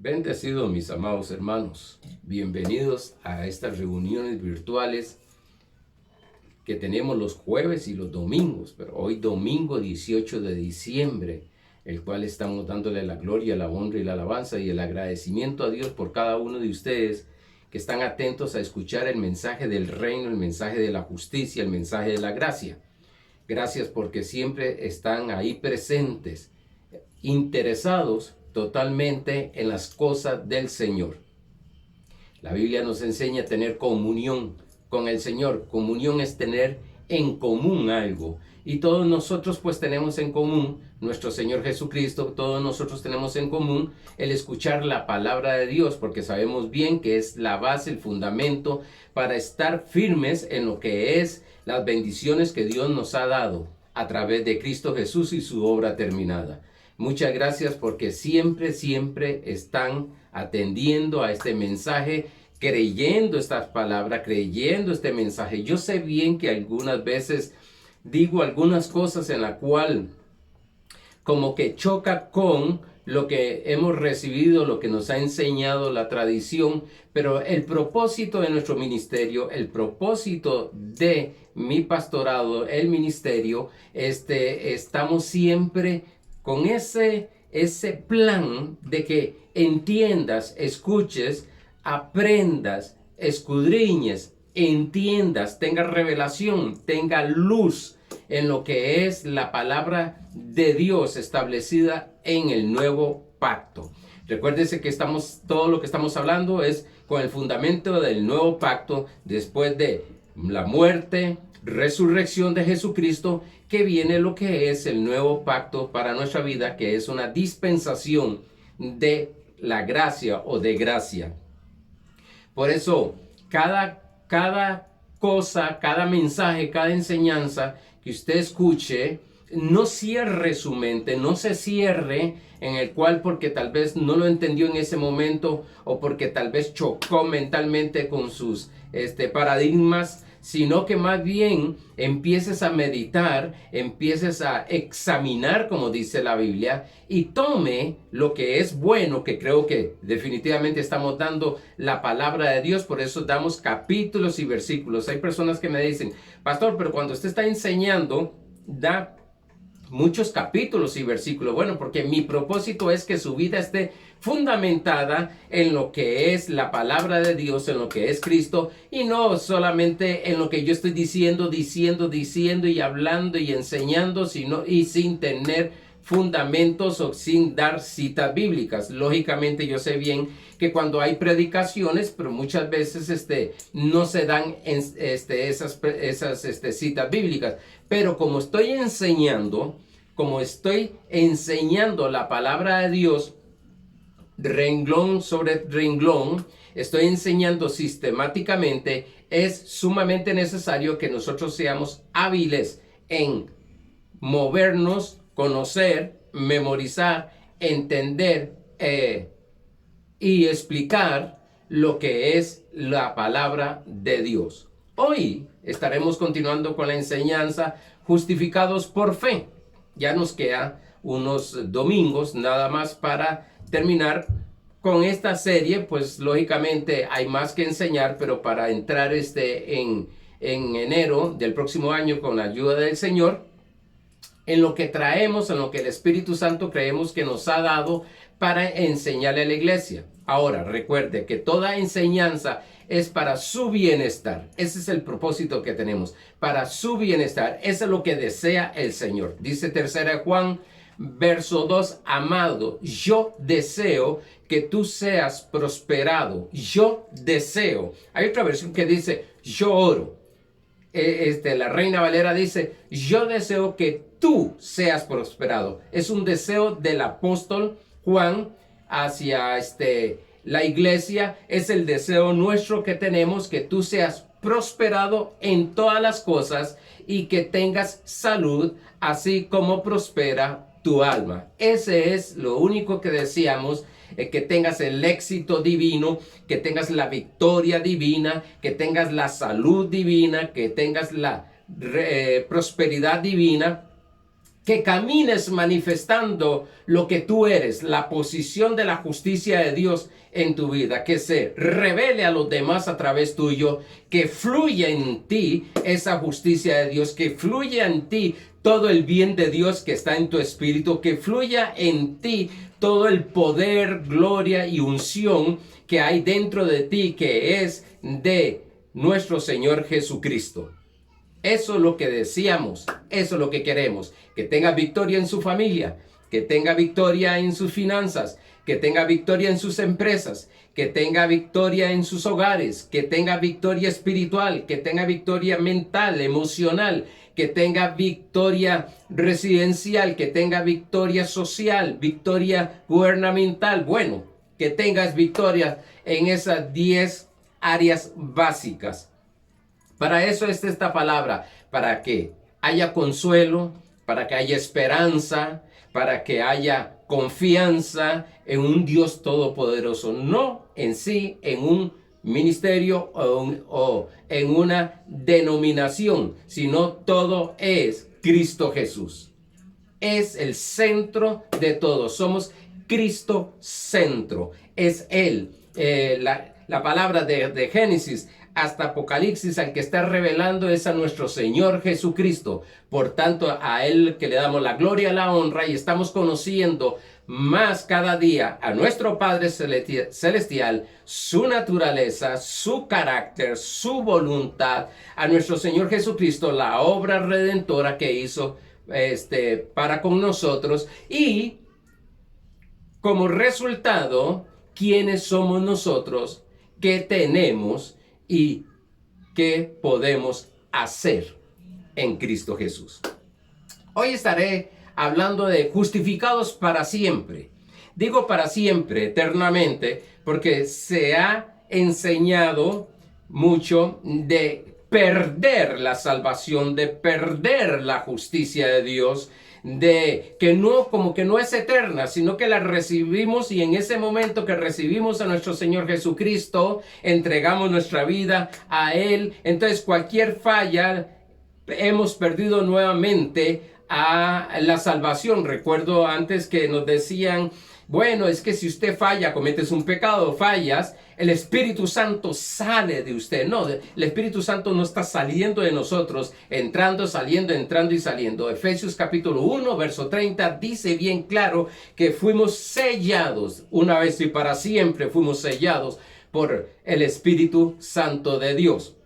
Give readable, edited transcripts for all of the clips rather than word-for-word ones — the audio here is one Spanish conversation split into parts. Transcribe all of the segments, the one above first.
Bendecidos mis amados hermanos, bienvenidos a estas reuniones virtuales que tenemos los jueves y los domingos, pero hoy domingo 18 de diciembre, el cual estamos dándole la gloria, la honra y la alabanza y el agradecimiento a Dios por cada uno de ustedes que están atentos a escuchar el mensaje del reino, el mensaje de la justicia, el mensaje de la gracia. Gracias porque siempre están ahí presentes, interesados totalmente en las cosas del Señor. La Biblia nos enseña a tener comunión con el Señor. Comunión es tener en común algo. Y todos nosotros pues tenemos en común nuestro Señor Jesucristo. Todos nosotros tenemos en común el escuchar la palabra de Dios, porque sabemos bien que es la base, el fundamento para estar firmes en lo que es las bendiciones que Dios nos ha dado a través de Cristo Jesús y su obra terminada. Muchas gracias porque siempre están atendiendo a este mensaje, creyendo estas palabras, creyendo este mensaje. Yo sé bien que algunas veces digo algunas cosas en la cual como que choca con lo que hemos recibido, lo que nos ha enseñado la tradición, pero el propósito de nuestro ministerio, el propósito de mi pastorado, el ministerio, estamos siempre con ese plan de que entiendas, escuches, aprendas, escudriñes, entiendas, tengas revelación, tenga luz en lo que es la palabra de Dios establecida en el nuevo pacto. Recuérdese que todo lo que estamos hablando es con el fundamento del nuevo pacto después de la muerte, resurrección de Jesucristo, que viene lo que es el nuevo pacto para nuestra vida, que es una dispensación de la gracia o de gracia. Por eso, cada cosa, cada mensaje, cada enseñanza que usted escuche, no cierre su mente, no se cierre en el cual porque tal vez no lo entendió en ese momento o porque tal vez chocó mentalmente con sus paradigmas, sino que más bien empieces a meditar, empieces a examinar, como dice la Biblia, y tome lo que es bueno, que creo que definitivamente estamos dando la palabra de Dios, por eso damos capítulos y versículos. Hay personas que me dicen, pastor, pero cuando usted está enseñando, da muchos capítulos y versículos. Bueno, porque mi propósito es que su vida esté fundamentada en lo que es la palabra de Dios, en lo que es Cristo, y no solamente en lo que yo estoy diciendo y hablando y enseñando, sino y sin tener fundamentos o sin dar citas bíblicas. Lógicamente yo sé bien que cuando hay predicaciones, pero muchas veces no se dan esas citas bíblicas, pero como estoy enseñando la palabra de Dios, renglón sobre renglón, estoy enseñando sistemáticamente, es sumamente necesario que nosotros seamos hábiles en movernos, conocer, memorizar, entender y explicar lo que es la palabra de Dios. Hoy estaremos continuando con la enseñanza justificados por fe. Ya nos queda unos domingos nada más para terminar con esta serie. Pues lógicamente hay más que enseñar, pero para entrar en enero del próximo año con la ayuda del Señor, en lo que traemos, en lo que el Espíritu Santo creemos que nos ha dado para enseñarle a la iglesia. Ahora, recuerde que toda enseñanza es para su bienestar. Ese es el propósito que tenemos, para su bienestar. Eso es lo que desea el Señor. Dice 3 Juan, verso 2, amado, yo deseo que tú seas prosperado. Yo deseo. Hay otra versión que dice, yo oro. La Reina Valera dice, yo deseo que tú seas prosperado. Es un deseo del apóstol Juan hacia la iglesia. Es el deseo nuestro que tenemos, que tú seas prosperado en todas las cosas y que tengas salud, así como prospera tu alma. Ese es lo único que deseamos, que tengas el éxito divino, que tengas la victoria divina, que tengas la salud divina, que tengas la prosperidad divina. que camines manifestando lo que tú eres, la posición de la justicia de Dios en tu vida, que se revele a los demás a través tuyo, que fluya en ti esa justicia de Dios, que fluya en ti todo el bien de Dios que está en tu espíritu, que fluya en ti todo el poder, gloria y unción que hay dentro de ti, que es de nuestro Señor Jesucristo. Eso es lo que deseamos, eso es lo que queremos, que tenga victoria en su familia, que tenga victoria en sus finanzas, que tenga victoria en sus empresas, que tenga victoria en sus hogares, que tenga victoria espiritual, que tenga victoria mental, emocional, que tenga victoria residencial, que tenga victoria social, victoria gubernamental. Bueno, que tengas victoria en esas 10 áreas básicas. Para eso es esta palabra, para que haya consuelo, para que haya esperanza, para que haya confianza en un Dios todopoderoso, no en sí, en un ministerio o en una denominación, sino todo es Cristo Jesús. Es el centro de todo, somos Cristo centro, es Él. La palabra de Génesis hasta Apocalipsis, al que está revelando es a nuestro Señor Jesucristo. Por tanto, a Él que le damos la gloria, la honra, y estamos conociendo más cada día a nuestro Padre Celestial, su naturaleza, su carácter, su voluntad, a nuestro Señor Jesucristo, la obra redentora que hizo para con nosotros, y como resultado, ¿quiénes somos nosotros? ¿Qué tenemos? ¿Y qué podemos hacer en Cristo Jesús? Hoy estaré hablando de justificados para siempre. Digo para siempre, eternamente, porque se ha enseñado mucho de perder la salvación, de perder la justicia de Dios, de que no, como que no es eterna, sino que la recibimos, y en ese momento que recibimos a nuestro Señor Jesucristo, entregamos nuestra vida a Él. Entonces cualquier falla, hemos perdido nuevamente a la salvación. Recuerdo antes que nos decían, bueno, es que si usted falla, cometes un pecado, fallas, el Espíritu Santo sale de usted. No, el Espíritu Santo no está saliendo de nosotros, entrando, saliendo, entrando y saliendo. Efesios capítulo 1, verso 30 dice bien claro que fuimos sellados, una vez y para siempre fuimos sellados por el Espíritu Santo de Dios.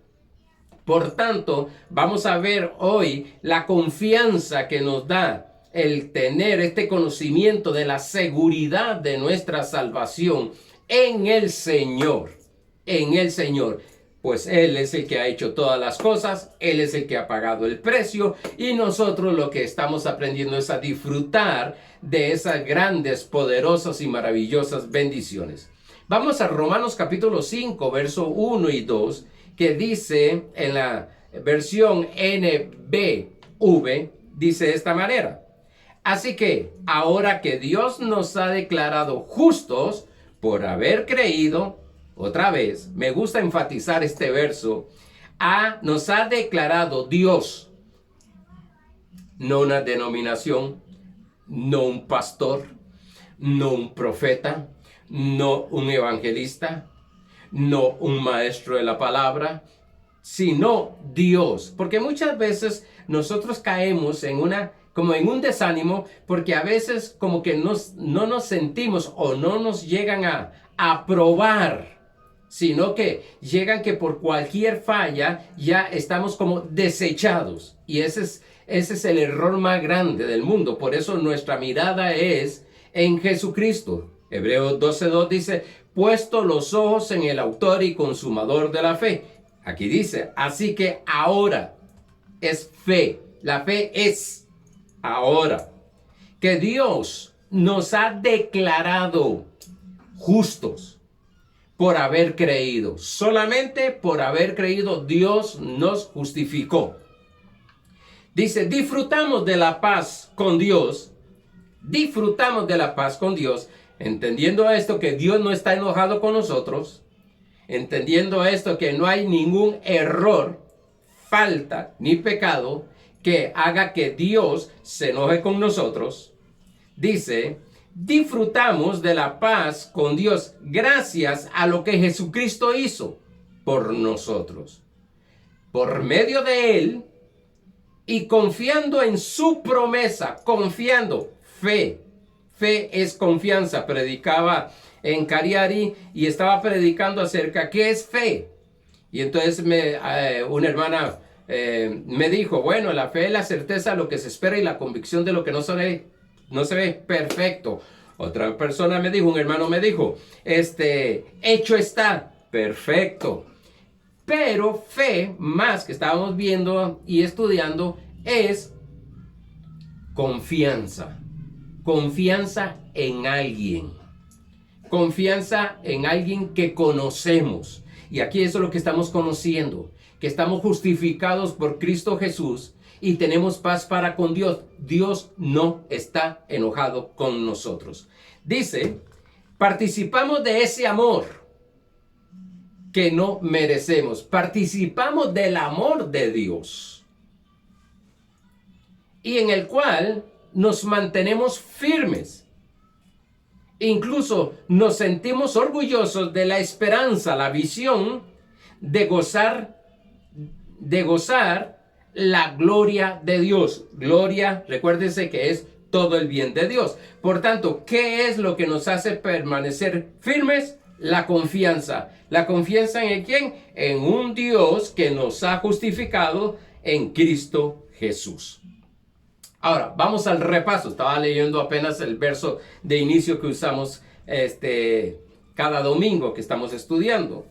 Por tanto, vamos a ver hoy la confianza que nos da el tener este conocimiento de la seguridad de nuestra salvación en el Señor. En el Señor. Pues Él es el que ha hecho todas las cosas, Él es el que ha pagado el precio, y nosotros lo que estamos aprendiendo es a disfrutar de esas grandes, poderosas y maravillosas bendiciones. Vamos a Romanos capítulo 5, verso 1 y 2, que dice en la versión NBV, dice de esta manera: así que ahora que Dios nos ha declarado justos por haber creído, otra vez, me gusta enfatizar este verso, nos ha declarado Dios, no una denominación, no un pastor, no un profeta, no un evangelista, no un maestro de la palabra, sino Dios. Porque muchas veces nosotros caemos como en un desánimo, porque a veces como que no nos sentimos o no nos llegan a aprobar, sino que llegan que por cualquier falla ya estamos como desechados. Y ese es el error más grande del mundo. Por eso nuestra mirada es en Jesucristo. Hebreos 12:2 dice: puesto los ojos en el autor y consumador de la fe. Aquí dice, así que ahora es fe. La fe es ahora. Que Dios nos ha declarado justos por haber creído. Solamente por haber creído Dios nos justificó. Dice, disfrutamos de la paz con Dios. Disfrutamos de la paz con Dios. Entendiendo esto, que Dios no está enojado con nosotros. Entendiendo esto, que no hay ningún error, falta ni pecado que haga que Dios se enoje con nosotros. Dice, disfrutamos de la paz con Dios gracias a lo que Jesucristo hizo por nosotros. Por medio de Él y confiando en su promesa, confiando, fe. Fe es confianza. Predicaba en Cariari y estaba predicando acerca qué es fe. Y entonces una hermana me dijo, bueno, la fe es la certeza de lo que se espera y la convicción de lo que no se ve perfecto. Otra persona me dijo, un hermano me dijo, hecho está, perfecto. Pero fe, más que estábamos viendo y estudiando, es confianza. Confianza en alguien. Confianza en alguien que conocemos. Y aquí eso es lo que estamos conociendo. Que estamos justificados por Cristo Jesús y tenemos paz para con Dios. Dios no está enojado con nosotros. Dice, participamos de ese amor que no merecemos. Participamos del amor de Dios. Y en el cual nos mantenemos firmes. Incluso nos sentimos orgullosos de la esperanza, la visión de gozar la gloria de Dios. Gloria, recuérdense que es todo el bien de Dios. Por tanto, ¿qué es lo que nos hace permanecer firmes? La confianza. ¿La confianza en quién? En un Dios que nos ha justificado en Cristo Jesús. Ahora, vamos al repaso. Estaba leyendo apenas el verso de inicio que usamos cada domingo que estamos estudiando.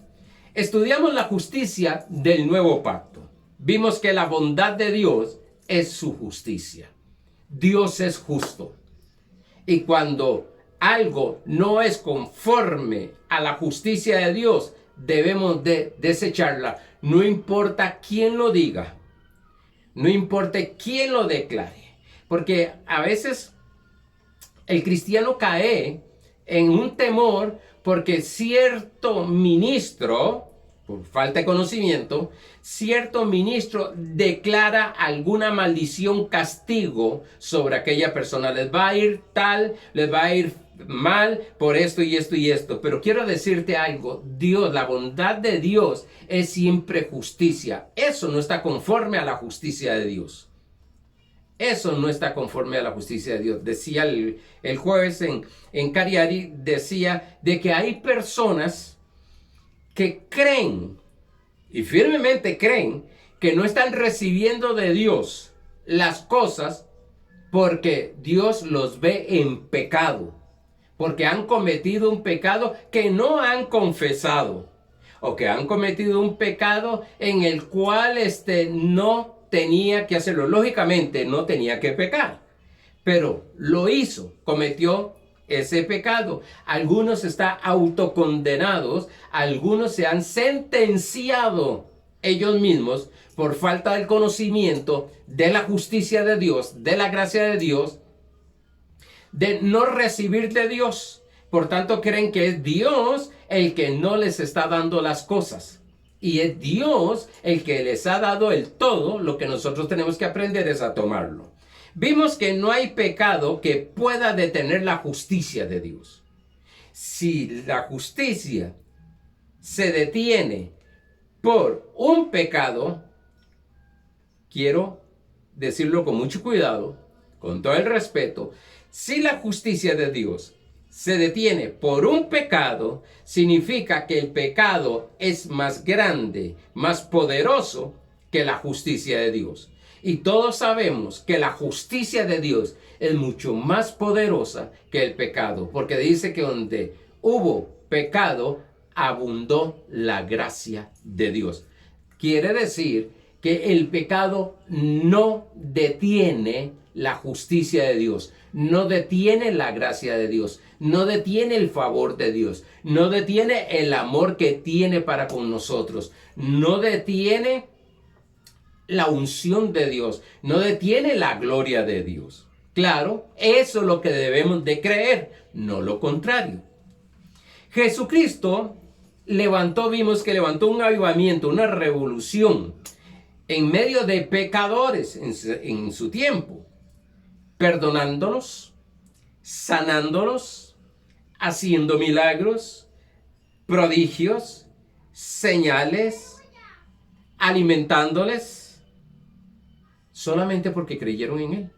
Estudiamos la justicia del nuevo pacto. Vimos que la bondad de Dios es su justicia. Dios es justo. Y cuando algo no es conforme a la justicia de Dios, debemos de desecharla. No importa quién lo diga. No importa quién lo declare. Porque a veces el cristiano cae en un temor porque cierto ministro, por falta de conocimiento, cierto ministro declara alguna maldición, castigo sobre aquella persona. Les va a ir tal, les va a ir mal por esto y esto y esto. Pero quiero decirte algo, Dios, la bondad de Dios es siempre justicia. Eso no está conforme a la justicia de Dios. Eso no está conforme a la justicia de Dios. Decía el jueves en Cariari, decía de que hay personas que creen y firmemente creen que no están recibiendo de Dios las cosas porque Dios los ve en pecado, porque han cometido un pecado que no han confesado o que han cometido un pecado en el cual no tenía que hacerlo. Lógicamente no tenía que pecar, pero lo hizo, cometió ese pecado. Algunos están autocondenados, algunos se han sentenciado ellos mismos por falta del conocimiento de la justicia de Dios, de la gracia de Dios, de no recibir de Dios. Por tanto, creen que es Dios el que no les está dando las cosas. Y es Dios el que les ha dado el todo. Lo que nosotros tenemos que aprender es a tomarlo. Vimos que no hay pecado que pueda detener la justicia de Dios. Si la justicia se detiene por un pecado, quiero decirlo con mucho cuidado, con todo el respeto, si la justicia de Dios se detiene por un pecado, significa que el pecado es más grande, más poderoso que la justicia de Dios. Y todos sabemos que la justicia de Dios es mucho más poderosa que el pecado, porque dice que donde hubo pecado, abundó la gracia de Dios. Quiere decir que el pecado no detiene la justicia de Dios, no detiene la gracia de Dios, no detiene el favor de Dios, no detiene el amor que tiene para con nosotros, no detiene la unción de Dios, no detiene la gloria de Dios. Claro, eso es lo que debemos de creer, no lo contrario. Jesucristo vimos que levantó un avivamiento, una revolución en medio de pecadores en su tiempo, perdonándolos, sanándolos, haciendo milagros, prodigios, señales, alimentándoles, solamente porque creyeron en Él.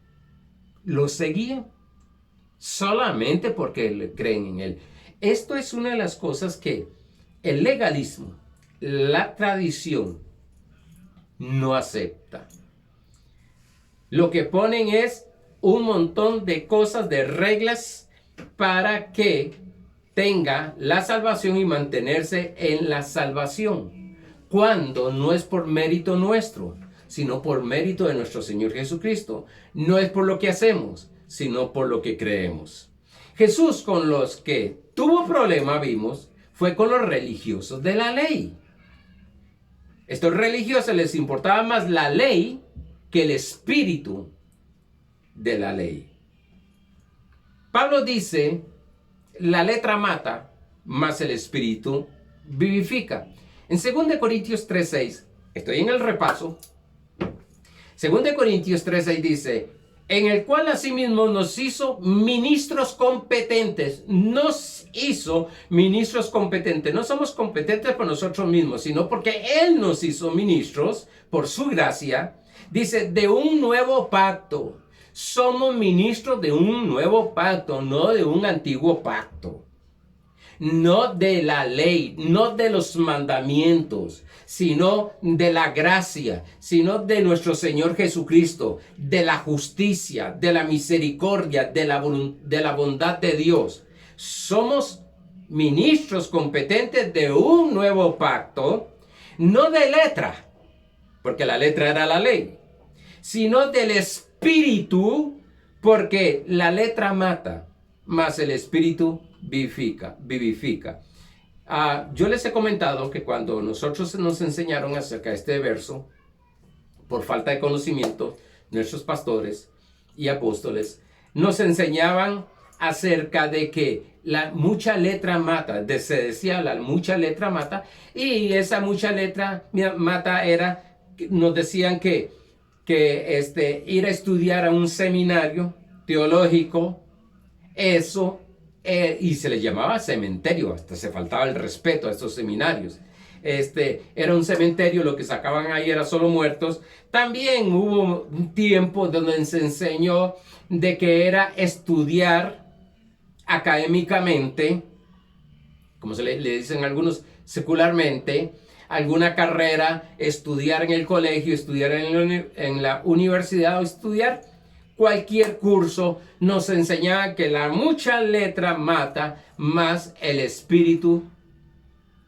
Los seguían solamente porque creen en Él. Esto es una de las cosas que el legalismo, la tradición, no acepta. Lo que ponen es un montón de cosas, de reglas, para que tenga la salvación y mantenerse en la salvación, cuando no es por mérito nuestro, sino por mérito de nuestro Señor Jesucristo. No es por lo que hacemos, sino por lo que creemos. Jesús, con los que tuvo problema, vimos, fue con los religiosos de la ley. Estos religiosos les importaba más la ley que el espíritu de la ley. Pablo dice, la letra mata, mas el espíritu vivifica. En 2 Corintios 3:6, estoy en el repaso. 2 Corintios 3:6 dice, en el cual asimismo nos hizo ministros competentes. Nos hizo ministros competentes. No somos competentes por nosotros mismos, sino porque Él nos hizo ministros por su gracia. Dice, de un nuevo pacto. Somos ministros de un nuevo pacto, no de un antiguo pacto. No de la ley, no de los mandamientos, sino de la gracia, sino de nuestro Señor Jesucristo, de la justicia, de la misericordia, de la bondad de Dios. Somos ministros competentes de un nuevo pacto, no de letra, porque la letra era la ley, sino del Espíritu, porque la letra mata, mas el Espíritu vivifica. Yo les he comentado que cuando nosotros nos enseñaron acerca de este verso, por falta de conocimiento, nuestros pastores y apóstoles nos enseñaban acerca de que la mucha letra mata, se decía la mucha letra mata, y esa mucha letra mata era, nos decían que ir a estudiar a un seminario teológico, eso, y se les llamaba cementerio, hasta se faltaba el respeto a estos seminarios. Era un cementerio, lo que sacaban ahí era solo muertos. También hubo un tiempo donde se enseñó de que era estudiar académicamente, como le dicen algunos secularmente, alguna carrera, estudiar en el colegio, estudiar en la universidad o estudiar cualquier curso. Nos enseñaba que la mucha letra mata, más el espíritu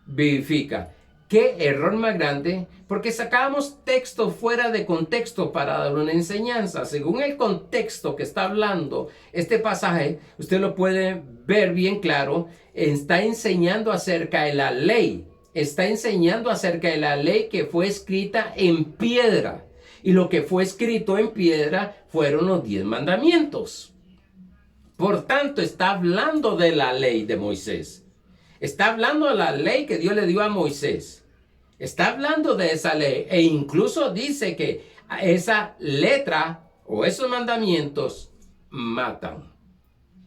vivifica. Qué error más grande, porque sacábamos texto fuera de contexto para dar una enseñanza. Según el contexto que está hablando este pasaje, usted lo puede ver bien claro, está enseñando acerca de la ley. Está enseñando acerca de la ley que fue escrita en piedra. Y lo que fue escrito en piedra fueron los 10 mandamientos. Por tanto, está hablando de la ley de Moisés. Está hablando de la ley que Dios le dio a Moisés. Está hablando de esa ley. E incluso dice que esa letra o esos mandamientos matan.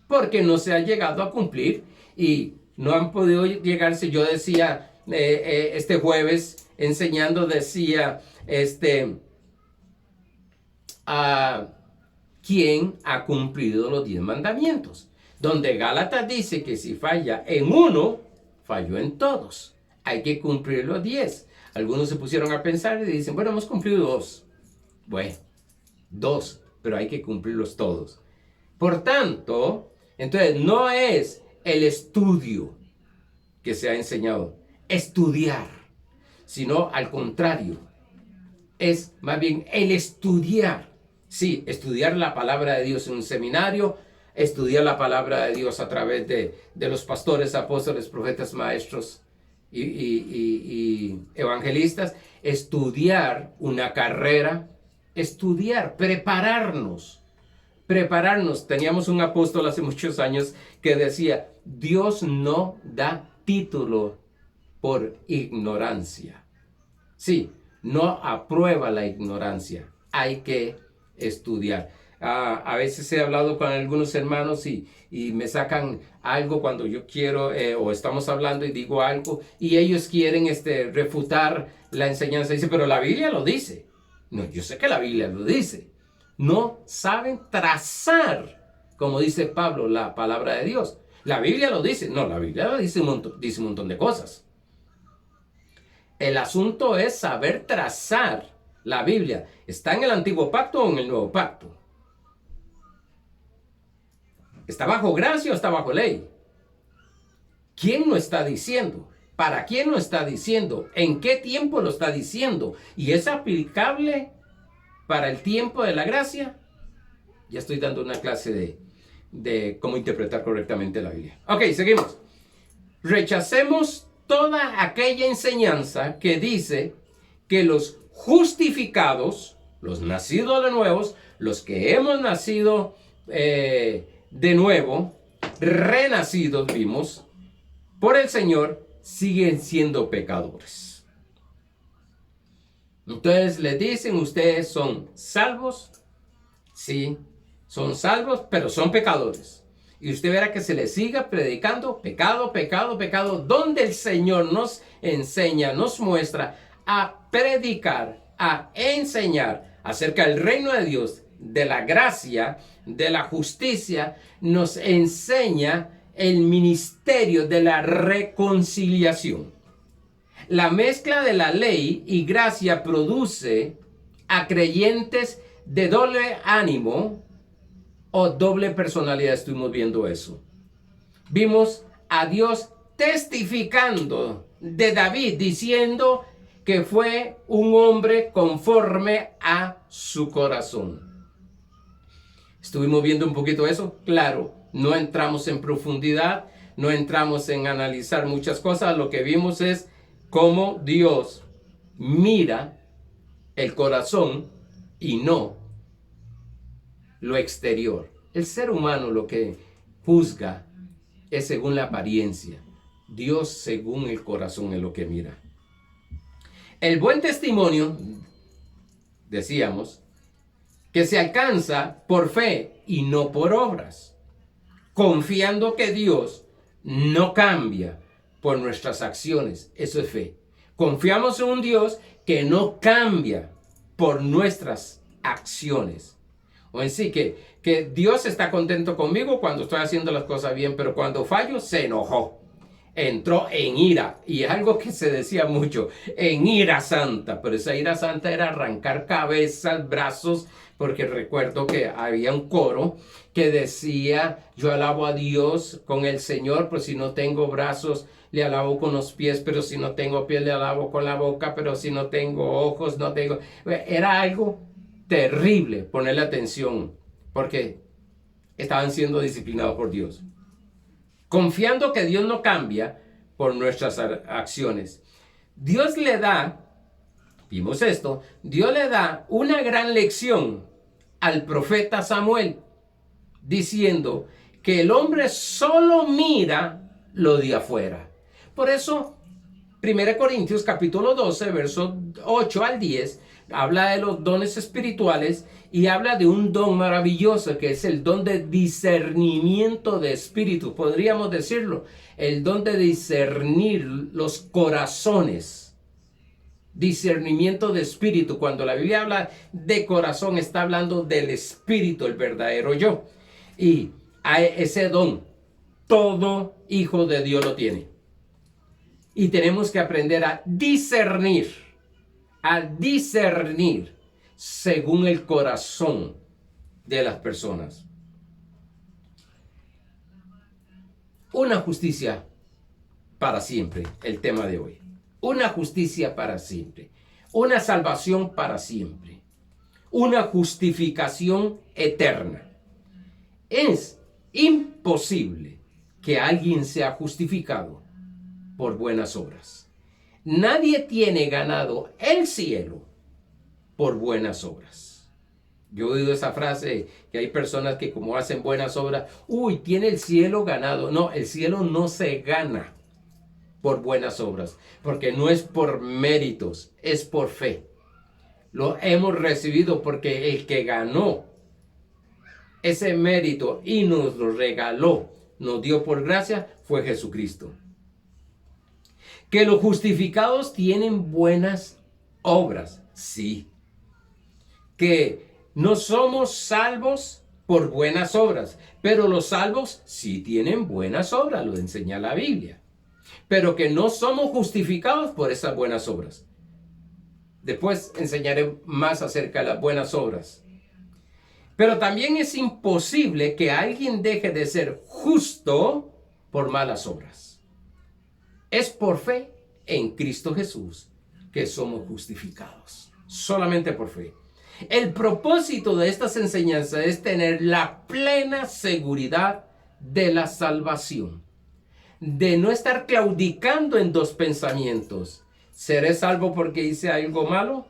Porque no se ha llegado a cumplir y no han podido llegarse. Yo decía este jueves enseñando, decía ¿quién ha cumplido los 10 mandamientos? Donde Gálatas dice que si falla en uno, falló en todos. Hay que cumplir los 10. Algunos se pusieron a pensar y dicen, bueno, hemos cumplido 2. Bueno, 2, pero hay que cumplirlos todos. Por tanto, entonces no es el estudio que se ha enseñado, estudiar, sino al contrario, es más bien el estudiar. Sí, estudiar la palabra de Dios en un seminario, estudiar la palabra de Dios a través de los pastores, apóstoles, profetas, maestros y evangelistas, estudiar una carrera, estudiar, prepararnos. Teníamos un apóstol hace muchos años que decía, Dios no da título por ignorancia. Sí, no aprueba la ignorancia. Hay que estudiar. A veces he hablado con algunos hermanos y me sacan algo cuando yo quiero o estamos hablando y digo algo y ellos quieren refutar la enseñanza. Dice, pero la Biblia lo dice. No, yo sé que la Biblia lo dice. No saben trazar, como dice Pablo, la palabra de Dios. La Biblia lo dice. No, la Biblia lo dice dice un montón de cosas. El asunto es saber trazar la Biblia. ¿Está en el Antiguo Pacto o en el Nuevo Pacto? ¿Está bajo gracia o está bajo ley? ¿Quién lo está diciendo? ¿Para quién lo está diciendo? ¿En qué tiempo lo está diciendo? ¿Y es aplicable para el tiempo de la gracia? Ya estoy dando una clase de cómo interpretar correctamente la Biblia. Ok, seguimos. Rechacemos toda aquella enseñanza que dice que los justificados, los nacidos de nuevos, los que hemos nacido de nuevo, renacidos, vimos, por el Señor, siguen siendo pecadores. Entonces le dicen, ustedes son salvos, sí, son salvos, pero son pecadores. Y usted verá que se les siga predicando pecado, pecado, pecado, donde el Señor nos enseña, nos muestra a predicar, a enseñar acerca del reino de Dios, de la gracia, de la justicia, nos enseña el ministerio de la reconciliación. La mezcla de la ley y gracia produce a creyentes de doble ánimo o doble personalidad. Estuvimos viendo eso. Vimos a Dios testificando de David, diciendo que fue un hombre conforme a su corazón. Estuvimos viendo un poquito eso, claro, no entramos en profundidad, no entramos en analizar muchas cosas, lo que vimos es cómo Dios mira el corazón y no lo exterior. El ser humano lo que juzga es según la apariencia, Dios según el corazón es lo que mira. El buen testimonio, decíamos, que se alcanza por fe y no por obras, confiando que Dios no cambia por nuestras acciones. Eso es fe. Confiamos en un Dios que no cambia por nuestras acciones. O en sí, que Dios está contento conmigo cuando estoy haciendo las cosas bien, pero cuando fallo se enojó. Entró en ira, y es algo que se decía mucho, en ira santa, pero esa ira santa era arrancar cabezas, brazos, porque recuerdo que había un coro que decía, yo alabo a Dios con el Señor, pero si no tengo brazos, le alabo con los pies, pero si no tengo pies, le alabo con la boca, pero si no tengo ojos, no tengo... Era algo terrible ponerle atención, porque estaban siendo disciplinados por Dios. Confiando que Dios no cambia por nuestras acciones. Dios le da, vimos esto, Dios le da una gran lección al profeta Samuel, diciendo que el hombre solo mira lo de afuera. Por eso, 1 Corintios capítulo 12, versos 8 al 10, habla de los dones espirituales y habla de un don maravilloso que es el don de discernimiento de espíritu. Podríamos decirlo, el don de discernir los corazones. Discernimiento de espíritu. Cuando la Biblia habla de corazón, está hablando del espíritu, el verdadero yo. Y a ese don, todo hijo de Dios lo tiene. Y tenemos que aprender a discernir según el corazón de las personas. Una justicia para siempre, el tema de hoy. Una justicia para siempre. Una salvación para siempre. Una justificación eterna. Es imposible que alguien sea justificado por buenas obras. Nadie tiene ganado el cielo por buenas obras. Yo he oído esa frase que hay personas que como hacen buenas obras, tiene el cielo ganado. No, el cielo no se gana por buenas obras, porque no es por méritos, es por fe. lo hemos recibido porque el que ganó ese mérito y nos lo regaló, nos dio por gracia, fue Jesucristo. Que los justificados tienen buenas obras, sí. Que no somos salvos por buenas obras, pero los salvos sí tienen buenas obras, lo enseña la Biblia. Pero que no somos justificados por esas buenas obras. Después enseñaré más acerca de las buenas obras. Pero también es imposible que alguien deje de ser justo por malas obras. Es por fe en Cristo Jesús que somos justificados. Solamente por fe. El propósito de estas enseñanzas es tener la plena seguridad de la salvación. De no estar claudicando en dos pensamientos. ¿Seré salvo porque hice algo malo?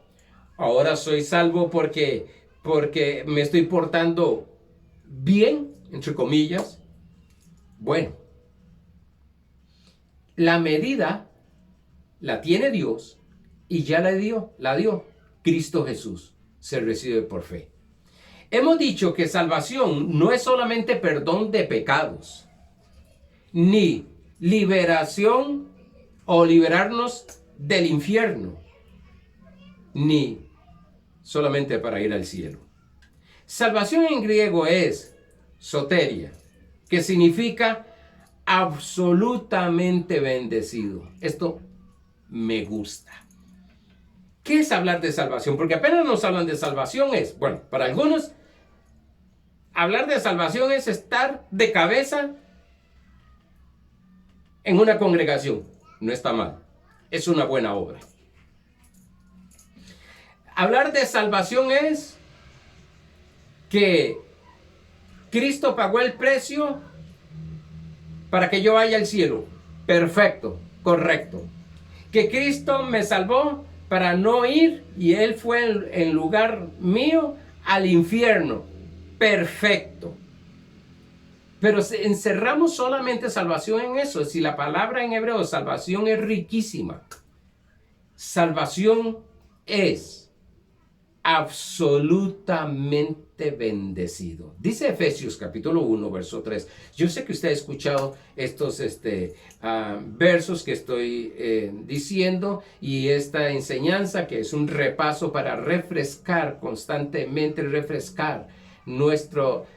Ahora soy salvo porque me estoy portando bien, entre comillas. Bueno, la medida la tiene Dios y ya la dio Cristo Jesús. Se recibe por fe. Hemos dicho que salvación no es solamente perdón de pecados, ni liberación o liberarnos del infierno, ni solamente para ir al cielo. Salvación en griego es soteria, que significa absolutamente bendecido. Esto me gusta. ¿Qué es hablar de salvación? Porque apenas nos hablan de salvación bueno, para algunos, hablar de salvación es estar de cabeza en una congregación. No está mal. Es una buena obra. Hablar de salvación es que Cristo pagó el precio para que yo vaya al cielo. Perfecto, correcto. Que Cristo me salvó para no ir y Él fue en lugar mío al infierno. Perfecto. Pero encerramos solamente salvación en eso. Si la palabra en hebreo salvación es riquísima. Salvación es absolutamente bendecido. Dice Efesios capítulo 1, verso 3. Yo sé que usted ha escuchado estos versos que estoy diciendo y esta enseñanza que es un repaso para refrescar constantemente, refrescar nuestro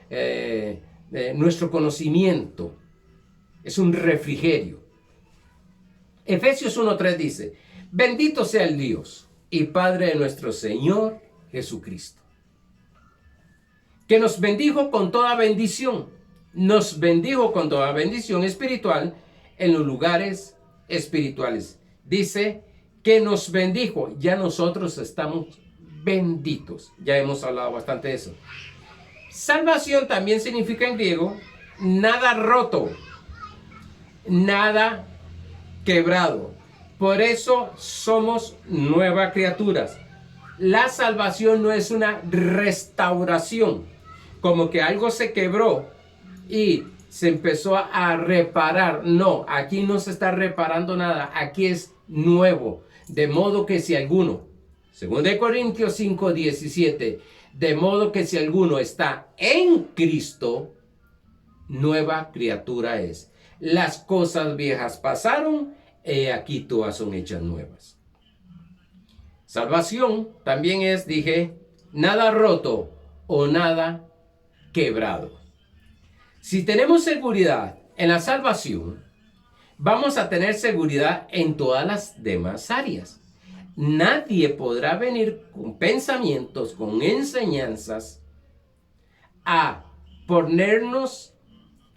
conocimiento. Es un refrigerio. Efesios 1:3 dice: bendito sea el Dios y Padre de nuestro Señor Jesucristo, que nos bendijo con toda bendición. Nos bendijo con toda bendición espiritual en los lugares espirituales. Dice que nos bendijo. Ya nosotros estamos benditos. Ya hemos hablado bastante de eso. Salvación también significa en griego nada roto, nada quebrado. Por eso somos nuevas criaturas. La salvación no es una restauración, como que algo se quebró y se empezó a reparar. No, aquí no se está reparando nada, aquí es nuevo. De modo que si alguno, 2 Corintios 5:17, de modo que si alguno está en Cristo, nueva criatura es. Las cosas viejas pasaron, aquí todas son hechas nuevas. Salvación también es, dije, nada roto o nada quebrado. Si tenemos seguridad en la salvación, vamos a tener seguridad en todas las demás áreas. Nadie podrá venir con pensamientos, con enseñanzas, a ponernos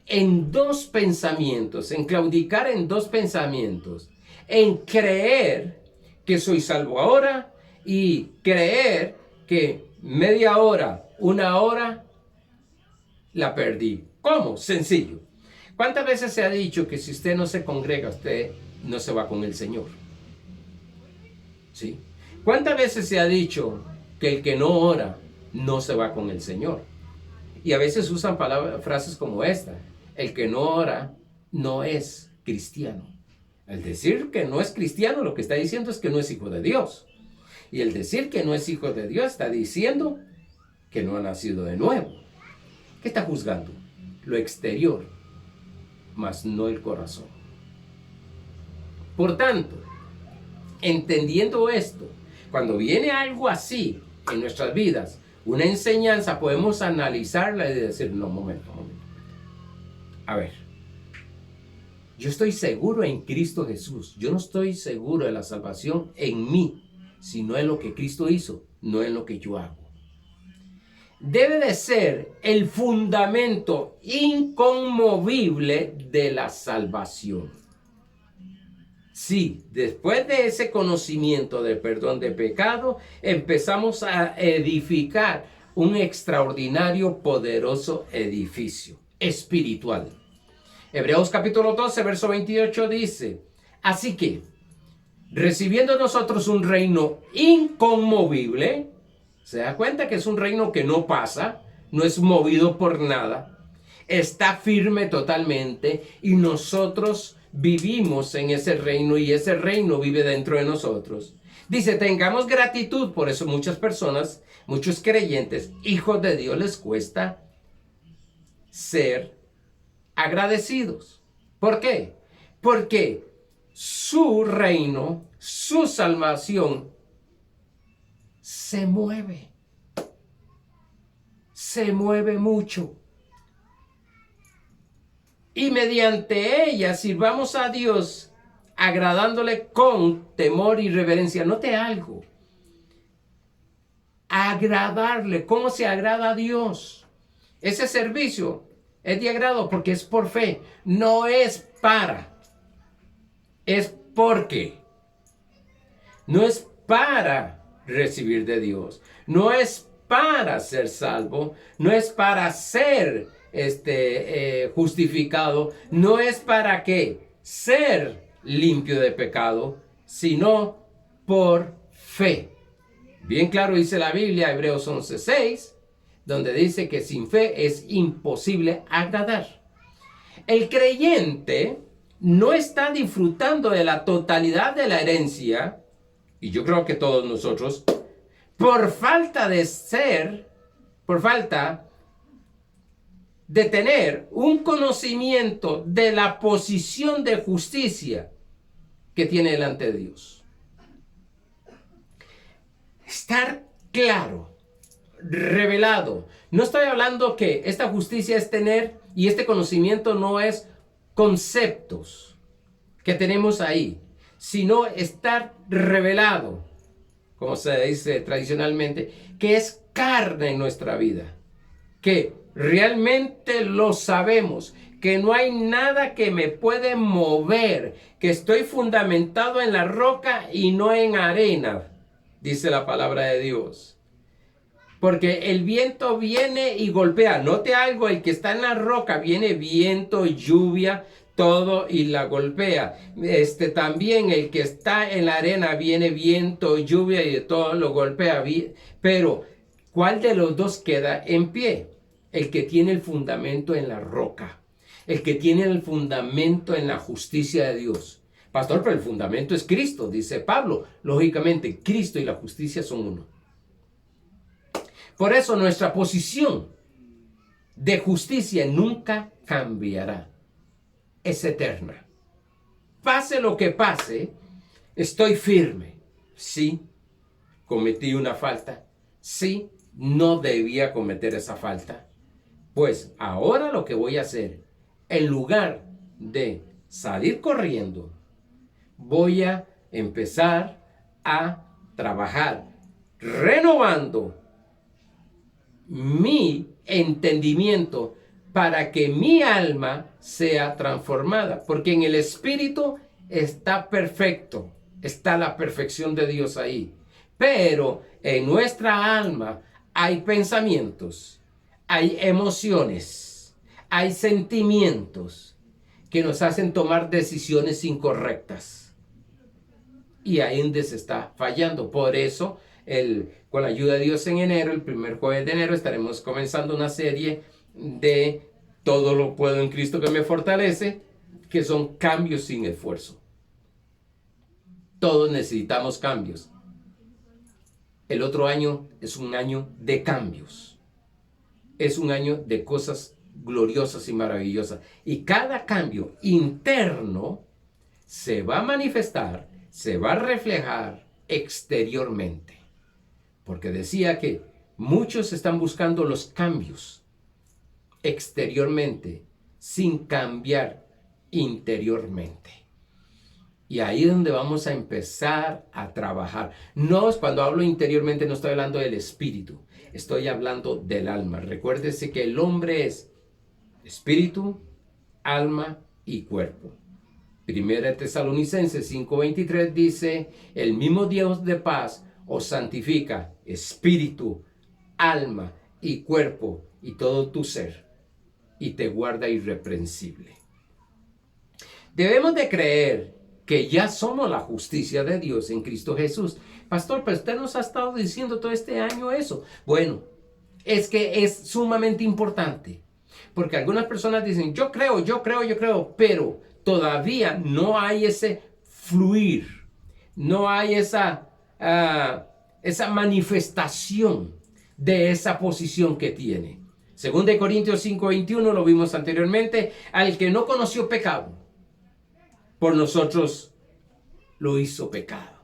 en dos pensamientos, en claudicar en dos pensamientos, en creer que soy salvo ahora y creer que media hora, una hora, la perdí. ¿Cómo? Sencillo. ¿Cuántas veces se ha dicho que si usted no se congrega, usted no se va con el Señor? ¿Sí? ¿Cuántas veces se ha dicho que el que no ora no se va con el Señor? Y a veces usan frases como esta: el que no ora no es cristiano. Al decir que no es cristiano, lo que está diciendo es que no es hijo de Dios. Y el decir que no es hijo de Dios está diciendo que no ha nacido de nuevo. ¿Qué está juzgando? Lo exterior, mas no el corazón. Por tanto, entendiendo esto, cuando viene algo así en nuestras vidas, una enseñanza, podemos analizarla y decir, no, momento. A ver, yo estoy seguro en Cristo Jesús. Yo no estoy seguro de la salvación en mí, sino en lo que Cristo hizo, no en lo que yo hago. Debe de ser el fundamento inconmovible de la salvación. Sí, después de ese conocimiento del perdón de pecado, empezamos a edificar un extraordinario, poderoso edificio espiritual. Hebreos capítulo 12, verso 28 dice, así que, recibiendo nosotros un reino inconmovible, se da cuenta que es un reino que no pasa, no es movido por nada, está firme totalmente y nosotros vivimos en ese reino y ese reino vive dentro de nosotros. Dice, tengamos gratitud, por eso muchas personas, muchos creyentes, hijos de Dios, les cuesta ser agradecidos. ¿Por qué? Porque su reino, su salvación, se mueve mucho. Y mediante ella sirvamos a Dios agradándole con temor y reverencia. Note algo. Agradarle. ¿Cómo se agrada a Dios? Ese servicio es de agrado porque es por fe. No es para. Es porque. No es para recibir de Dios. No es para ser salvo. No es para ser justificado, no es para qué ser limpio de pecado, sino por fe. Bien claro dice la Biblia, Hebreos 11:6, donde dice que sin fe es imposible agradar. El creyente no está disfrutando de la totalidad de la herencia, y yo creo que todos nosotros, por falta de tener un conocimiento de la posición de justicia que tiene delante de Dios. Estar claro, revelado. No estoy hablando que esta justicia es tener, y este conocimiento no es conceptos que tenemos ahí, sino estar revelado, como se dice tradicionalmente, que es carne en nuestra vida, que realmente lo sabemos, que no hay nada que me puede mover, que estoy fundamentado en la roca y no en arena, dice la palabra de Dios. Porque el viento viene y golpea. Note algo, el que está en la roca viene viento, lluvia, todo y la golpea. También el que está en la arena viene viento, lluvia y de todo lo golpea. Pero, ¿cuál de los dos queda en pie? El que tiene el fundamento en la roca, el que tiene el fundamento en la justicia de Dios. Pastor, pero el fundamento es Cristo, dice Pablo. Lógicamente, Cristo y la justicia son uno. Por eso nuestra posición de justicia nunca cambiará. Es eterna. Pase lo que pase, estoy firme. Sí, cometí una falta. Sí, no debía cometer esa falta. Pues ahora lo que voy a hacer, en lugar de salir corriendo, voy a empezar a trabajar renovando mi entendimiento para que mi alma sea transformada. Porque en el espíritu está perfecto, está la perfección de Dios ahí. Pero en nuestra alma hay pensamientos, hay emociones, hay sentimientos que nos hacen tomar decisiones incorrectas. Y ahí es donde se está fallando. Por eso, con la ayuda de Dios en enero, el primer jueves de enero, estaremos comenzando una serie de Todo lo puedo en Cristo que me fortalece, que son cambios sin esfuerzo. Todos necesitamos cambios. El otro año es un año de cambios. Es un año de cosas gloriosas y maravillosas. Y cada cambio interno se va a manifestar, se va a reflejar exteriormente. Porque decía que muchos están buscando los cambios exteriormente sin cambiar interiormente. Y ahí es donde vamos a empezar a trabajar. No, cuando hablo interiormente no estoy hablando del espíritu, estoy hablando del alma. Recuérdese que el hombre es espíritu, alma y cuerpo. Primera Tesalonicenses 5:23 dice, el mismo Dios de paz os santifica, espíritu, alma y cuerpo y todo tu ser, y te guarda irreprensible. Debemos de creer que ya somos la justicia de Dios en Cristo Jesús. Pastor, pero usted nos ha estado diciendo todo este año eso. Bueno, es que es sumamente importante. Porque algunas personas dicen, yo creo, pero todavía no hay ese fluir. No hay esa manifestación de esa posición que tiene. Según de Corintios 5:21, lo vimos anteriormente, al que no conoció pecado, por nosotros lo hizo pecado,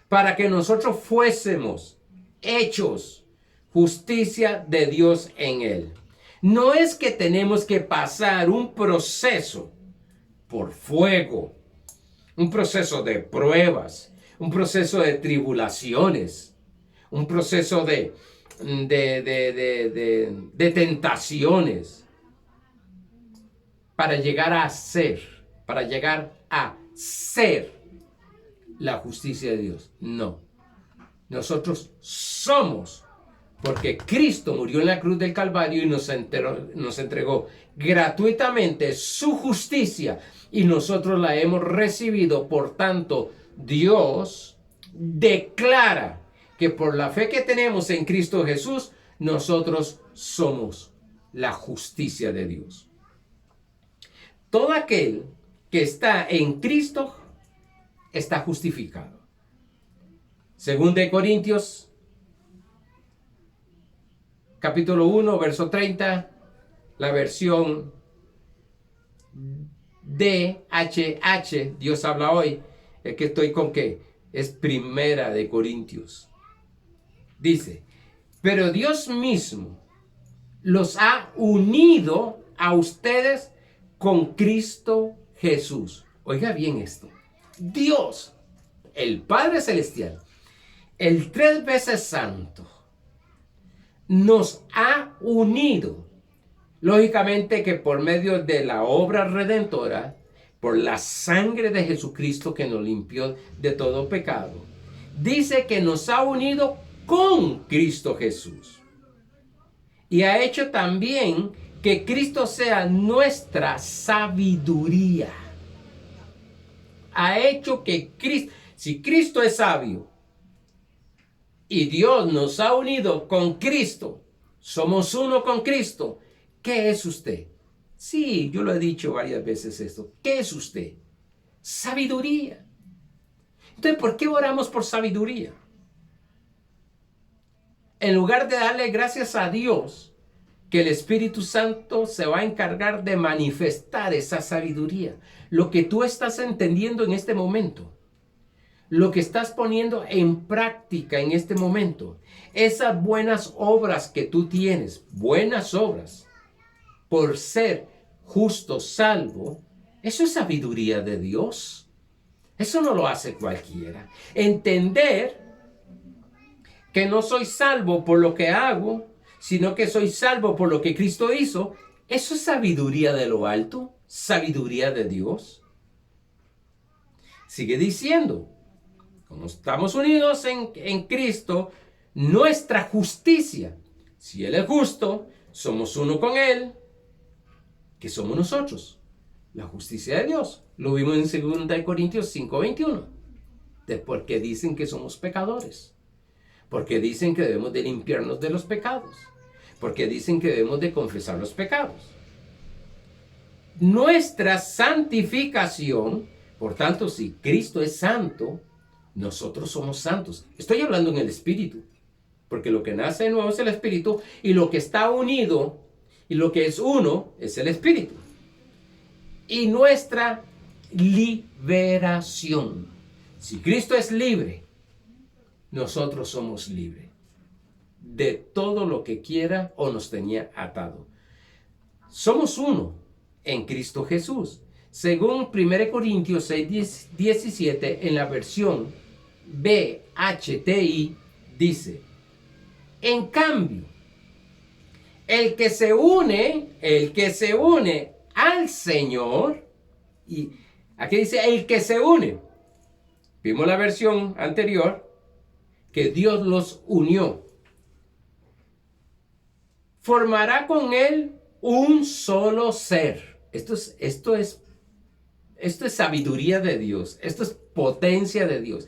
para que nosotros fuésemos hechos justicia de Dios en él. No es que tenemos que pasar un proceso por fuego, un proceso de pruebas, un proceso de tribulaciones, un proceso de tentaciones para llegar a ser la justicia de Dios. No. Nosotros somos, porque Cristo murió en la cruz del Calvario y nos entregó gratuitamente su justicia y nosotros la hemos recibido. Por tanto, Dios declara que por la fe que tenemos en Cristo Jesús, nosotros somos la justicia de Dios. Todo aquel que está en Cristo está justificado. Según de Corintios, capítulo 1, verso 30, la versión DHH, Dios habla hoy, es que estoy con que es Primera de Corintios. Dice, pero Dios mismo los ha unido a ustedes con Cristo Jesús. Oiga bien esto. Dios, el Padre Celestial, el 3 veces santo, nos ha unido. Lógicamente que por medio de la obra redentora, por la sangre de Jesucristo que nos limpió de todo pecado, dice que nos ha unido con Cristo Jesús. Y ha hecho también que Cristo sea nuestra sabiduría. Ha hecho que Cristo, si Cristo es sabio y Dios nos ha unido con Cristo, somos uno con Cristo, ¿qué es usted? Sí, yo lo he dicho varias veces esto. ¿Qué es usted? Sabiduría. Entonces, ¿por qué oramos por sabiduría? En lugar de darle gracias a Dios, que el Espíritu Santo se va a encargar de manifestar esa sabiduría. Lo que tú estás entendiendo en este momento, lo que estás poniendo en práctica en este momento, esas buenas obras que tú tienes, buenas obras, por ser justo, salvo, eso es sabiduría de Dios. Eso no lo hace cualquiera. Entender que no soy salvo por lo que hago, sino que soy salvo por lo que Cristo hizo, eso es sabiduría de lo alto, sabiduría de Dios. Sigue diciendo, como estamos unidos en Cristo, nuestra justicia, si Él es justo, somos uno con Él, que somos nosotros, la justicia de Dios. Lo vimos en 2 Corintios 5:21, porque dicen que somos pecadores. Porque dicen que debemos de limpiarnos de los pecados. Porque dicen que debemos de confesar los pecados. Nuestra santificación, por tanto, si Cristo es santo, nosotros somos santos. Estoy hablando en el Espíritu. porque lo que nace de nuevo es el Espíritu, y lo que está unido y lo que es uno es el Espíritu. Y nuestra liberación. Si Cristo es libre, nosotros somos libres de todo lo que quiera o nos tenía atado. Somos uno en Cristo Jesús. Según 1 Corintios 6, 17, en la versión BHTI, dice: en cambio, el que se une al Señor, y aquí dice el que se une. Vimos la versión anterior, que Dios los unió. Formará con él un solo ser. Esto es sabiduría de Dios. Esto es potencia de Dios.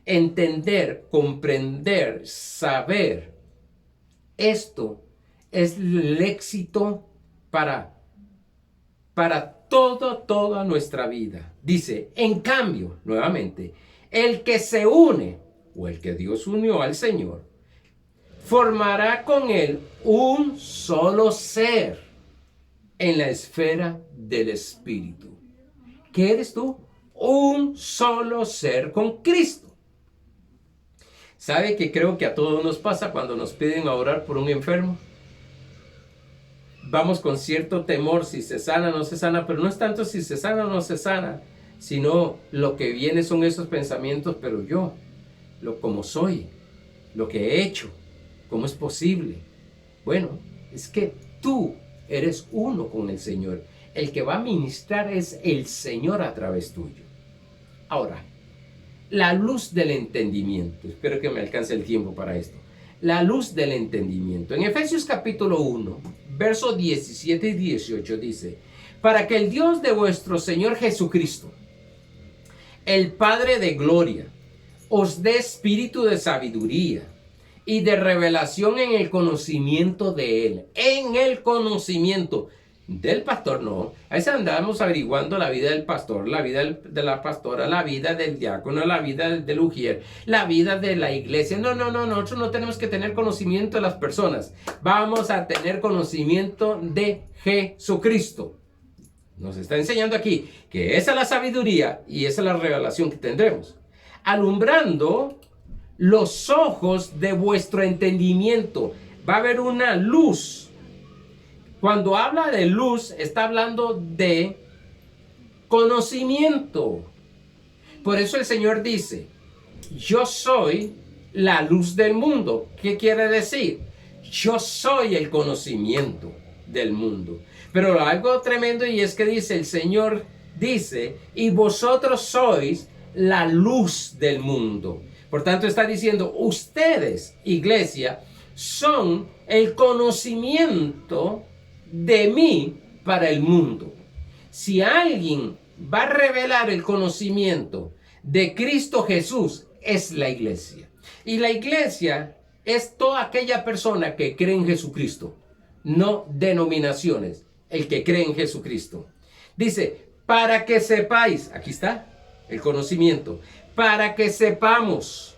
Entender, comprender, saber. Esto es el éxito para toda nuestra vida. Dice, en cambio, nuevamente, el que se une, o el que Dios unió al Señor, formará con él un solo ser en la esfera del Espíritu. ¿Qué eres tú? Un solo ser con Cristo. ¿Sabe que creo que a todos nos pasa cuando nos piden orar por un enfermo? Vamos con cierto temor si se sana o no se sana, pero no es tanto si se sana o no se sana, sino lo que viene son esos pensamientos, pero yo, como soy, lo que he hecho, ¿cómo es posible? Bueno, es que tú eres uno con el Señor. El que va a ministrar es el Señor a través tuyo. Ahora, la luz del entendimiento. Espero que me alcance el tiempo para esto. La luz del entendimiento. En Efesios capítulo 1, versos 17 y 18 dice: para que el Dios de vuestro Señor Jesucristo, el Padre de gloria, os dé espíritu de sabiduría y de revelación en el conocimiento de Él. En el conocimiento del pastor, no. A veces andamos averiguando la vida del pastor, la vida de la pastora, la vida del diácono, la vida del ujier, la vida de la iglesia. No, nosotros no tenemos que tener conocimiento de las personas. Vamos a tener conocimiento de Jesucristo. Nos está enseñando aquí que esa es la sabiduría y esa es la revelación que tendremos. Alumbrando los ojos de vuestro entendimiento. Va a haber una luz. Cuando habla de luz, está hablando de conocimiento. Por eso el Señor dice: yo soy la luz del mundo. ¿Qué quiere decir? Yo soy el conocimiento del mundo. Pero algo tremendo, y es que dice, el Señor dice: y vosotros sois la luz del mundo. Por tanto, está diciendo, ustedes, iglesia, son el conocimiento de mí para el mundo. Si alguien va a revelar el conocimiento de Cristo Jesús, es la iglesia. Y la iglesia es toda aquella persona que cree en Jesucristo, no denominaciones, el que cree en Jesucristo. Dice, para que sepáis, aquí está el conocimiento, para que sepamos,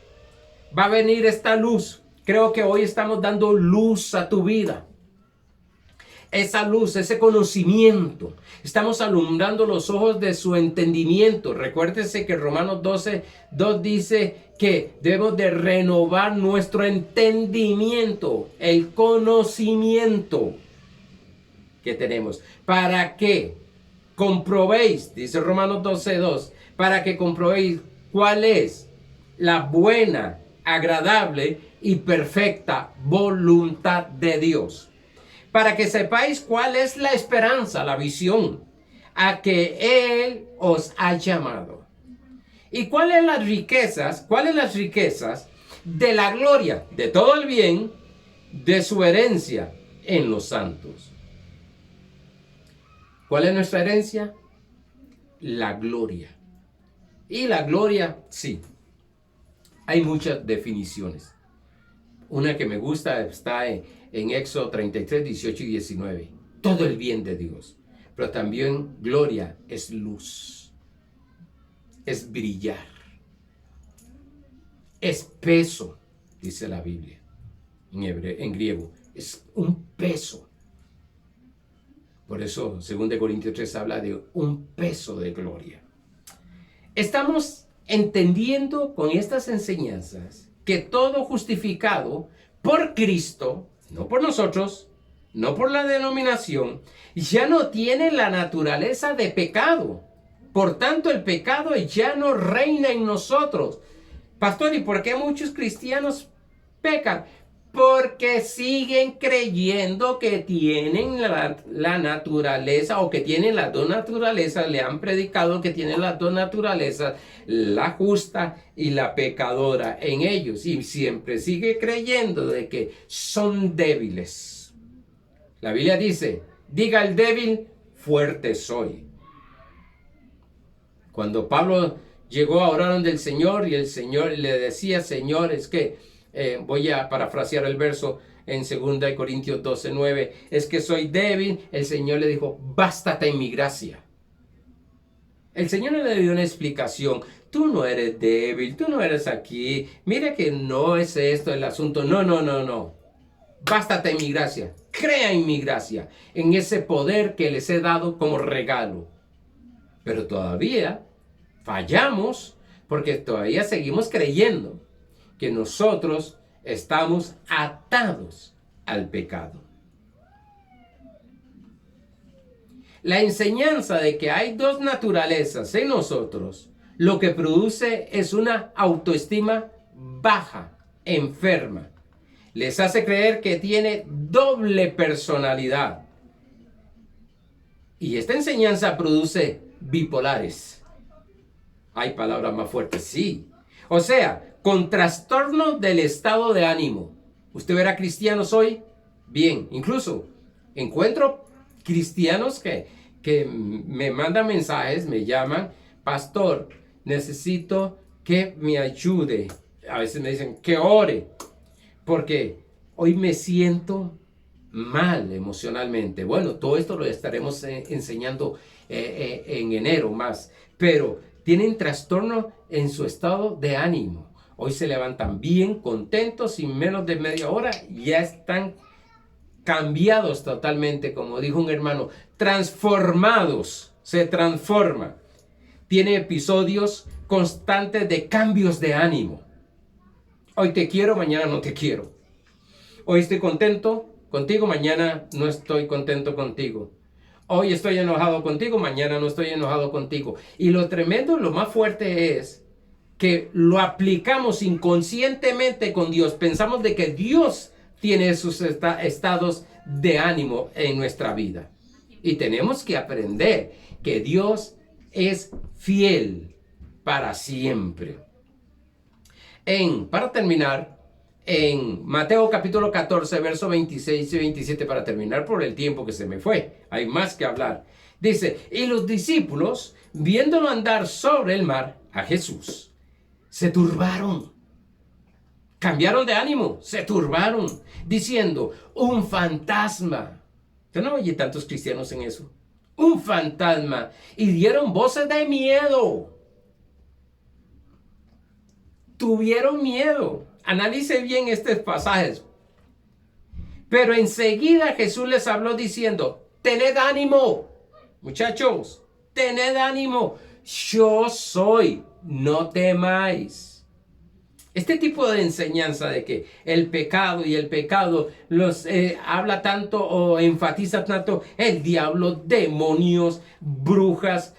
va a venir esta luz. Creo que hoy estamos dando luz a tu vida. Esa luz, ese conocimiento. Estamos alumbrando los ojos de su entendimiento. Recuérdese que Romanos 12:2 dice que debemos de renovar nuestro entendimiento, el conocimiento que tenemos. ¿Para qué? Comprobéis, dice Romanos 12:2, para que comprobéis cuál es la buena, agradable y perfecta voluntad de Dios. Para que sepáis cuál es la esperanza, la visión, a que Él os ha llamado. ¿Y cuáles las riquezas? ¿Cuáles las riquezas de la gloria, de todo el bien, de su herencia en los santos? ¿Cuál es nuestra herencia? La gloria. Y la gloria, sí, hay muchas definiciones. Una que me gusta está en Éxodo 33, 18 y 19. Todo el bien de Dios. Pero también gloria es luz. Es brillar. Es peso, dice la Biblia. en griego. Es un peso. Por eso 2 Corintios 3 habla de un peso de gloria. Estamos entendiendo con estas enseñanzas que todo justificado por Cristo, no por nosotros, no por la denominación, ya no tiene la naturaleza de pecado. Por tanto, el pecado ya no reina en nosotros. Pastor, ¿y por qué muchos cristianos pecan? Porque siguen creyendo que tienen la naturaleza, o que tienen las dos naturalezas. Le han predicado que tienen las dos naturalezas, la justa y la pecadora en ellos. Y siempre sigue creyendo de que son débiles. La Biblia dice, diga el débil, fuerte soy. Cuando Pablo llegó a orar ante el Señor y el Señor le decía, Señor, es que voy a parafrasear el verso en 2 Corintios 12:9, es que soy débil, el Señor le dijo, bástate en mi gracia. El Señor no le dio una explicación, tú no eres débil, tú no eres aquí, mira que no es esto el asunto, no. Bástate en mi gracia, crea en mi gracia, en ese poder que les he dado como regalo. Pero todavía fallamos porque todavía seguimos creyendo que nosotros estamos atados al pecado. La enseñanza de que hay dos naturalezas en nosotros, lo que produce es una autoestima baja, enferma. Les hace creer que tiene doble personalidad. Y esta enseñanza produce bipolares. Hay palabras más fuertes, sí. O sea, con trastorno del estado de ánimo. ¿Usted verá cristianos hoy? Bien, incluso encuentro cristianos que me mandan mensajes, me llaman, pastor, necesito que me ayude. A veces me dicen que ore, porque hoy me siento mal emocionalmente. Bueno, todo esto lo estaremos enseñando en enero más, pero tienen trastorno en su estado de ánimo. Hoy se levantan bien contentos y en menos de media hora ya están cambiados totalmente, como dijo un hermano, transformados, se transforma. Tiene episodios constantes de cambios de ánimo. Hoy te quiero, mañana no te quiero. Hoy estoy contento contigo, mañana no estoy contento contigo. Hoy estoy enojado contigo, mañana no estoy enojado contigo. Y lo tremendo, lo más fuerte es que lo aplicamos inconscientemente con Dios. Pensamos de que Dios tiene esos estados de ánimo en nuestra vida. Y tenemos que aprender que Dios es fiel para siempre. Para terminar, en Mateo capítulo 14, verso 26 y 27, para terminar por el tiempo que se me fue, hay más que hablar. Dice, y los discípulos, viéndolo andar sobre el mar, a Jesús, se turbaron. Cambiaron de ánimo, se turbaron, diciendo, un fantasma. ¿Usted no oye tantos cristianos en eso? Un fantasma. Y dieron voces de miedo. Tuvieron miedo. Analice bien estos pasajes. Pero enseguida Jesús les habló diciendo, tened ánimo, muchachos, tened ánimo. Yo soy, no temáis. Este tipo de enseñanza de que el pecado y el pecado los habla tanto o enfatiza tanto el diablo, demonios, brujas,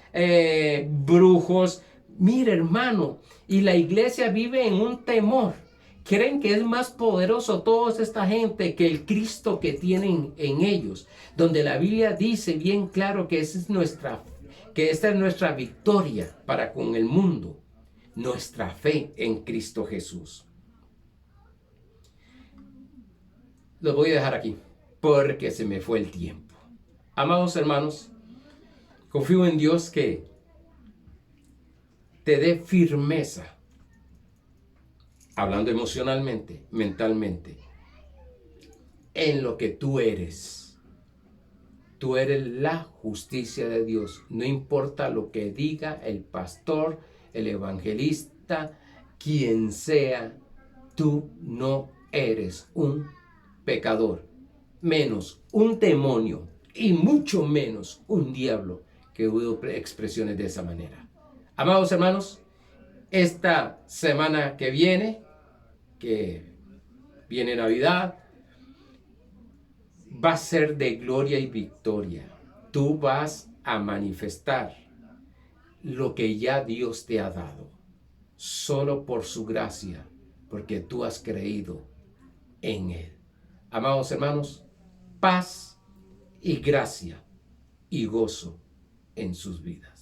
brujos. Mire, hermano, y la iglesia vive en un temor. Creen que es más poderoso toda esta gente que el Cristo que tienen en ellos. Donde la Biblia dice bien claro que esta es nuestra victoria para con el mundo. Nuestra fe en Cristo Jesús. Lo voy a dejar aquí porque se me fue el tiempo. Amados hermanos, confío en Dios que te dé firmeza, hablando emocionalmente, mentalmente, en lo que tú eres. Tú eres la justicia de Dios. No importa lo que diga el pastor, el evangelista, quien sea, tú no eres un pecador, menos un demonio y mucho menos un diablo que hubo expresiones de esa manera. Amados hermanos, esta semana que viene Navidad, va a ser de gloria y victoria. Tú vas a manifestar lo que ya Dios te ha dado, solo por su gracia, porque tú has creído en Él. Amados hermanos, paz y gracia y gozo en sus vidas.